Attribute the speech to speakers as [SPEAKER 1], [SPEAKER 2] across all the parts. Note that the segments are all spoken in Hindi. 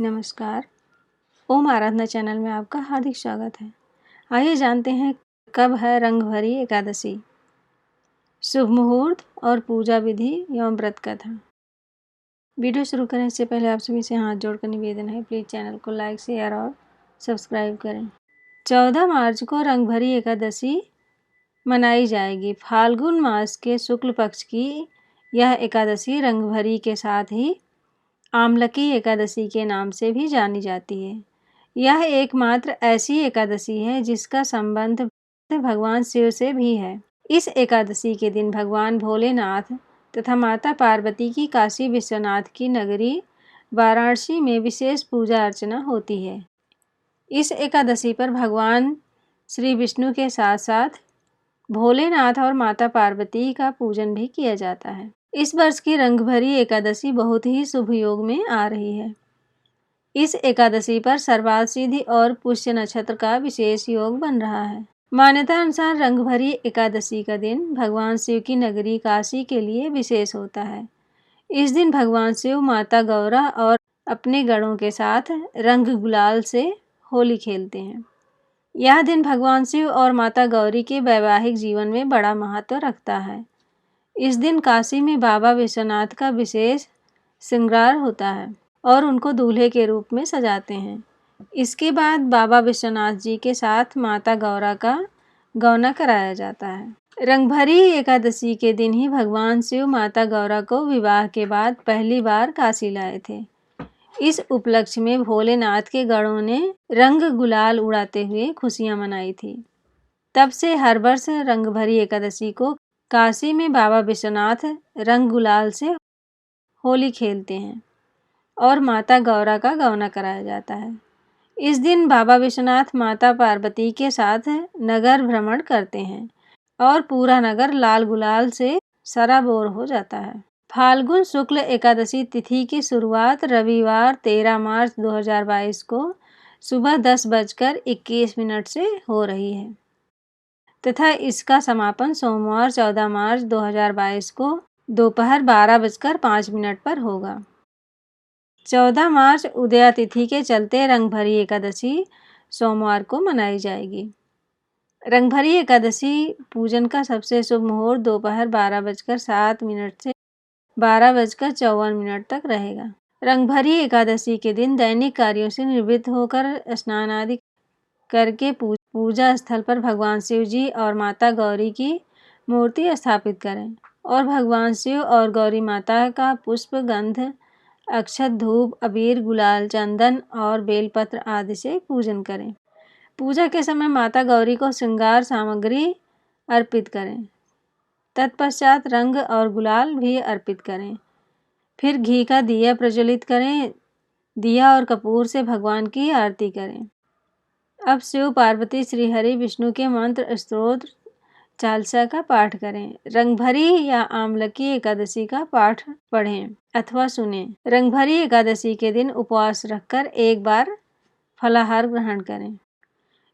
[SPEAKER 1] नमस्कार। ओम आराधना चैनल में आपका हार्दिक स्वागत है। आइए जानते हैं कब है रंगभरी एकादशी, शुभ मुहूर्त और पूजा विधि एवं व्रत कथा। वीडियो शुरू करने से पहले आप सभी से हाथ जोड़कर निवेदन है, प्लीज़ चैनल को लाइक, शेयर और सब्सक्राइब करें। 14 मार्च को रंगभरी एकादशी मनाई जाएगी। फाल्गुन मास के शुक्ल पक्ष की यह एकादशी रंगभरी के साथ ही आमलकी एकादशी के नाम से भी जानी जाती है। यह एकमात्र ऐसी एकादशी है जिसका संबंध भगवान शिव से भी है। इस एकादशी के दिन भगवान भोलेनाथ तथा माता पार्वती की काशी विश्वनाथ की नगरी वाराणसी में विशेष पूजा अर्चना होती है। इस एकादशी पर भगवान श्री विष्णु के साथ साथ भोलेनाथ और माता पार्वती का पूजन भी किया जाता है। इस वर्ष की रंगभरी एकादशी बहुत ही शुभ योग में आ रही है। इस एकादशी पर सर्वार्थ सिद्धि और पुष्य नक्षत्र का विशेष योग बन रहा है। मान्यता अनुसार रंगभरी एकादशी का दिन भगवान शिव की नगरी काशी के लिए विशेष होता है। इस दिन भगवान शिव माता गौरा और अपने गणों के साथ रंग गुलाल से होली खेलते हैं। यह दिन भगवान शिव और माता गौरी के वैवाहिक जीवन में बड़ा महत्व रखता है। इस दिन काशी में बाबा विश्वनाथ का विशेष श्रृंगार होता है और उनको दूल्हे के रूप में सजाते हैं। इसके बाद बाबा विश्वनाथ जी के साथ माता गौरा का गौना कराया जाता है। रंगभरी एकादशी के दिन ही भगवान शिव माता गौरा को विवाह के बाद पहली बार काशी लाए थे। इस उपलक्ष्य में भोलेनाथ के गणों ने रंग गुलाल उड़ाते हुए खुशियां मनाई थी। तब से हर वर्ष रंगभरी एकादशी को काशी में बाबा विश्वनाथ रंग गुलाल से होली खेलते हैं और माता गौरा का गौना कराया जाता है। इस दिन बाबा विश्वनाथ माता पार्वती के साथ नगर भ्रमण करते हैं और पूरा नगर लाल गुलाल से सराबोर हो जाता है। फाल्गुन शुक्ल एकादशी तिथि की शुरुआत रविवार 13 मार्च 2022 को सुबह 10:21 से हो रही है तथा इसका समापन सोमवार 14 मार्च 2022 को दोपहर 12:05 पर होगा। 14 मार्च उदया तिथि के चलते रंगभरी एकादशी सोमवार को मनाई जाएगी। रंगभरी एकादशी पूजन का सबसे शुभ मुहूर्त दोपहर 12:07 से 12:54 तक रहेगा। रंगभरी एकादशी के दिन दैनिक कार्यों से निवृत्त होकर स्नान आदि करके पूजा स्थल पर भगवान शिव जी और माता गौरी की मूर्ति स्थापित करें और भगवान शिव और गौरी माता का पुष्प, गंध, अक्षत, धूप, अबीर, गुलाल, चंदन और बेलपत्र आदि से पूजन करें। पूजा के समय माता गौरी को श्रृंगार सामग्री अर्पित करें। तत्पश्चात रंग और गुलाल भी अर्पित करें। फिर घी का दिया प्रज्वलित करें। दिया और कपूर से भगवान की आरती करें। अब शिव, पार्वती, श्री हरि, विष्णु के मंत्र, स्तोत्र, चालीसा का पाठ करें। रंगभरी या आमलकी एकादशी का पाठ पढ़ें अथवा सुनें। रंगभरी एकादशी के दिन उपवास रखकर एक बार फलाहार ग्रहण करें।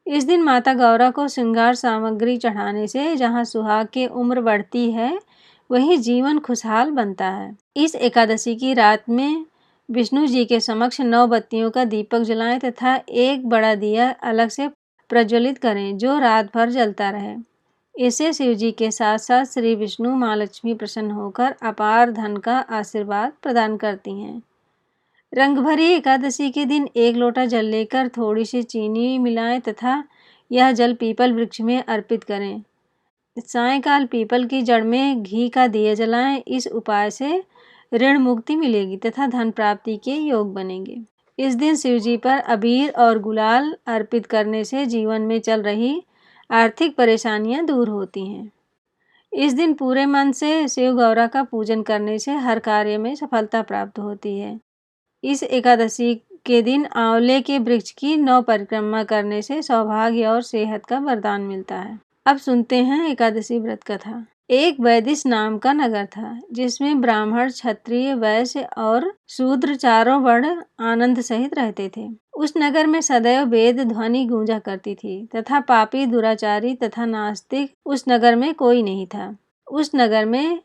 [SPEAKER 1] इस दिन माता गौरा को श्रृंगार सामग्री चढ़ाने से जहाँ सुहाग की उम्र बढ़ती है वहीं जीवन खुशहाल बनता है। इस एकादशी की रात में विष्णु जी के समक्ष 9 बत्तियों का दीपक जलाएं तथा एक बड़ा दिया अलग से प्रज्वलित करें जो रात भर जलता रहे। इससे शिव जी के साथ साथ श्री विष्णु माँ लक्ष्मी प्रसन्न होकर अपार धन का आशीर्वाद प्रदान करती हैं। रंगभरी एकादशी के दिन 1 लोटा जल लेकर थोड़ी सी चीनी मिलाएं तथा यह जल पीपल वृक्ष में अर्पित करें। सायंकाल पीपल की जड़ में घी का दिया जलाएं। इस उपाय से ऋण मुक्ति मिलेगी तथा धन प्राप्ति के योग बनेंगे। इस दिन शिव जी पर अबीर और गुलाल अर्पित करने से जीवन में चल रही आर्थिक परेशानियां दूर होती हैं। इस दिन पूरे मन से शिव गौरा का पूजन करने से हर कार्य में सफलता प्राप्त होती है। इस एकादशी के दिन आंवले के वृक्ष की 9 परिक्रमा करने से सौभाग्य और सेहत का वरदान मिलता है। अब सुनते हैं एकादशी व्रत कथा। एक वैदिश नाम का नगर था जिसमें ब्राह्मण, क्षत्रिय, वैश्य और शूद्र चारों वर्ण आनंद सहित रहते थे। उस नगर में सदैव वेद ध्वनि गूंजा करती थी तथा पापी, दुराचारी तथा नास्तिक उस नगर में कोई नहीं था। उस नगर में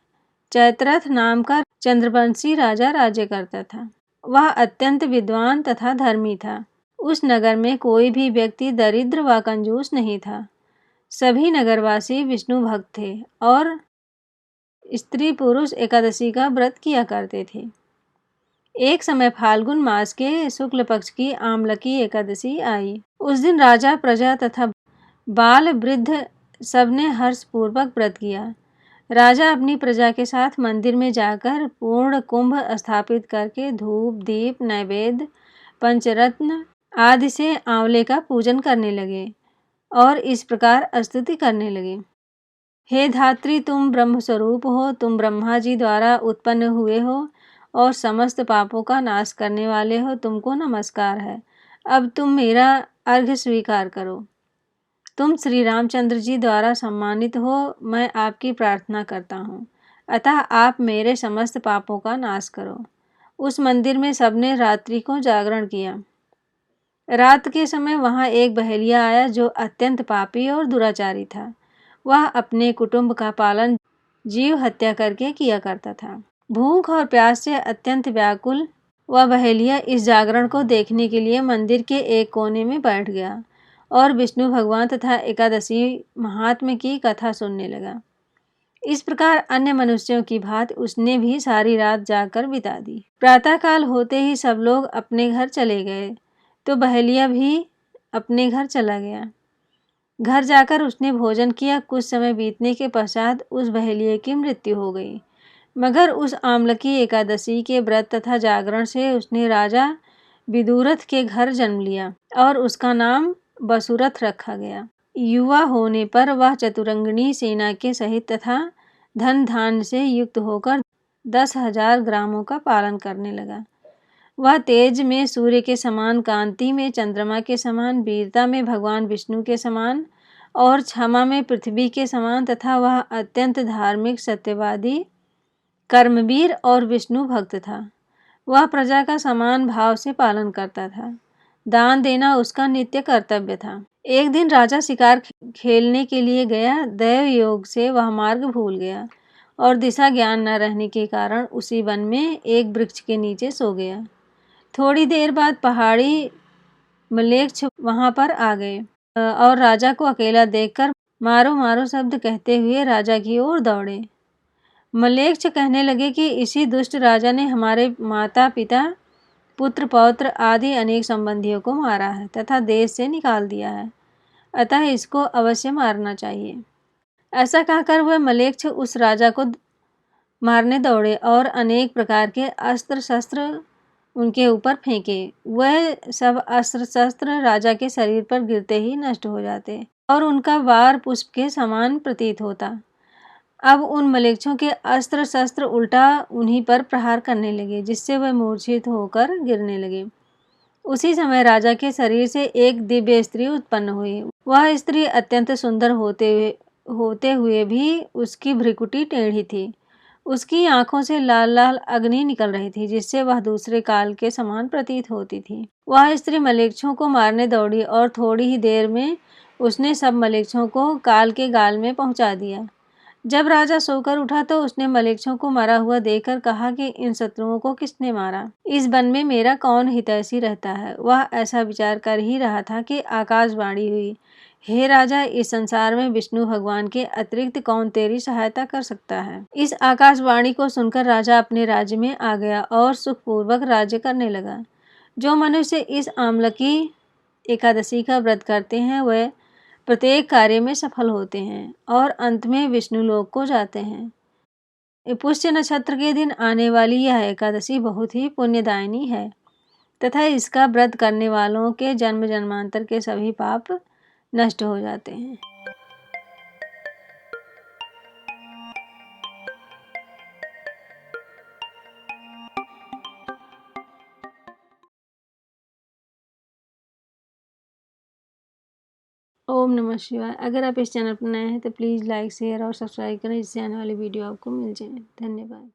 [SPEAKER 1] चैत्रथ नाम का चंद्रवंशी राजा राज्य करता था। वह अत्यंत विद्वान तथा धर्मी था। उस नगर में कोई भी व्यक्ति दरिद्र व कंजूस नहीं था। सभी नगरवासी विष्णु भक्त थे और स्त्री पुरुष एकादशी का व्रत किया करते थे। एक समय फाल्गुन मास के शुक्ल पक्ष की आमलकी एकादशी आई। उस दिन राजा, प्रजा तथा बाल वृद्ध सबने हर्षपूर्वक व्रत किया। राजा अपनी प्रजा के साथ मंदिर में जाकर पूर्ण कुंभ स्थापित करके धूप, दीप, नैवेद्य, पंचरत्न आदि से आंवले का पूजन करने लगे और इस प्रकार स्तुति करने लगे। हे धात्री, तुम ब्रह्म स्वरूप हो, तुम ब्रह्मा जी द्वारा उत्पन्न हुए हो और समस्त पापों का नाश करने वाले हो, तुमको नमस्कार है। अब तुम मेरा अर्घ्य स्वीकार करो। तुम श्री रामचंद्र जी द्वारा सम्मानित हो, मैं आपकी प्रार्थना करता हूँ, अतः आप मेरे समस्त पापों का नाश करो। उस मंदिर में सबने रात्रि को जागरण किया। रात के समय वहाँ एक बहेलिया आया जो अत्यंत पापी और दुराचारी था। वह अपने कुटुंब का पालन जीव हत्या करके किया करता था। भूख और प्यास से अत्यंत व्याकुल वह बहेलिया इस जागरण को देखने के लिए मंदिर के एक कोने में बैठ गया और विष्णु भगवान तथा एकादशी महात्म्य की कथा सुनने लगा। इस प्रकार अन्य मनुष्यों की भांति उसने भी सारी रात जाकर बिता दी। प्रातःकाल होते ही सब लोग अपने घर चले गए तो बहेलिया भी अपने घर चला गया। घर जाकर उसने भोजन किया। कुछ समय बीतने के पश्चात उस बहेलिये की मृत्यु हो गई, मगर उस आमलकी एकादशी के व्रत तथा जागरण से उसने राजा विदुरथ के घर जन्म लिया और उसका नाम वसुरथ रखा गया। युवा होने पर वह चतुरंगिणी सेना के सहित तथा धन धान्य से युक्त होकर 10,000 ग्रामों का पालन करने लगा। वह तेज में सूर्य के समान, कांति में चंद्रमा के समान, वीरता में भगवान विष्णु के समान और क्षमा में पृथ्वी के समान तथा वह अत्यंत धार्मिक, सत्यवादी, कर्मवीर और विष्णु भक्त था। वह प्रजा का समान भाव से पालन करता था। दान देना उसका नित्य कर्तव्य था। एक दिन राजा शिकार खेलने के लिए गया। दैव योग से वह मार्ग भूल गया और दिशा ज्ञान न रहने के कारण उसी वन में एक वृक्ष के नीचे सो गया। थोड़ी देर बाद पहाड़ी मलेच्छ वहां पर आ गए और राजा को अकेला देखकर मारो मारो शब्द कहते हुए राजा की ओर दौड़े। मलेच्छ कहने लगे कि इसी दुष्ट राजा ने हमारे माता पिता, पुत्र पौत्र आदि अनेक संबंधियों को मारा है तथा देश से निकाल दिया है, अतः इसको अवश्य मारना चाहिए। ऐसा कहकर वह मलेच्छ उस राजा को मारने दौड़े और अनेक प्रकार के अस्त्र शस्त्र उनके ऊपर फेंके। वह सब अस्त्र शस्त्र राजा के शरीर पर गिरते ही नष्ट हो जाते और उनका वार पुष्प के समान प्रतीत होता। अब उन मलेच्छों के अस्त्र शस्त्र उल्टा उन्हीं पर प्रहार करने लगे, जिससे वह मूर्छित होकर गिरने लगे। उसी समय राजा के शरीर से एक दिव्य स्त्री उत्पन्न हुई। वह स्त्री अत्यंत सुंदर होते हुए भी उसकी भ्रिकुटी टेढ़ी थी। उसकी आंखों से लाल लाल अग्नि निकल रही थी, जिससे वह दूसरे काल के समान प्रतीत होती थी। वह स्त्री मलेच्छों को मारने दौड़ी और थोड़ी ही देर में उसने सब मलेच्छों को काल के गाल में पहुंचा दिया। जब राजा सोकर उठा तो उसने मलेच्छों को मरा हुआ देखकर कहा कि इन शत्रुओं को किसने मारा? इस वन में मेरा कौन हितैषी रहता है? वह ऐसा विचार कर ही रहा था कि आकाशवाणी हुई, हे राजा, इस संसार में विष्णु भगवान के अतिरिक्त कौन तेरी सहायता कर सकता है? इस आकाशवाणी को सुनकर राजा अपने राज्य में आ गया और सुखपूर्वक राज्य करने लगा। जो मनुष्य इस आमलकी एकादशी का व्रत करते हैं वह प्रत्येक कार्य में सफल होते हैं और अंत में विष्णु लोक को जाते हैं। पुष्य नक्षत्र के दिन आने वाली यह एकादशी बहुत ही पुण्यदायिनी है तथा इसका व्रत करने वालों के जन्म जन्मांतर के सभी पाप नष्ट हो जाते हैं। ओम नमः शिवाय। अगर आप इस चैनल पर नए हैं तो प्लीज़ लाइक, शेयर और सब्सक्राइब करें, जिससे आने वाली वीडियो आपको मिल जाए। धन्यवाद।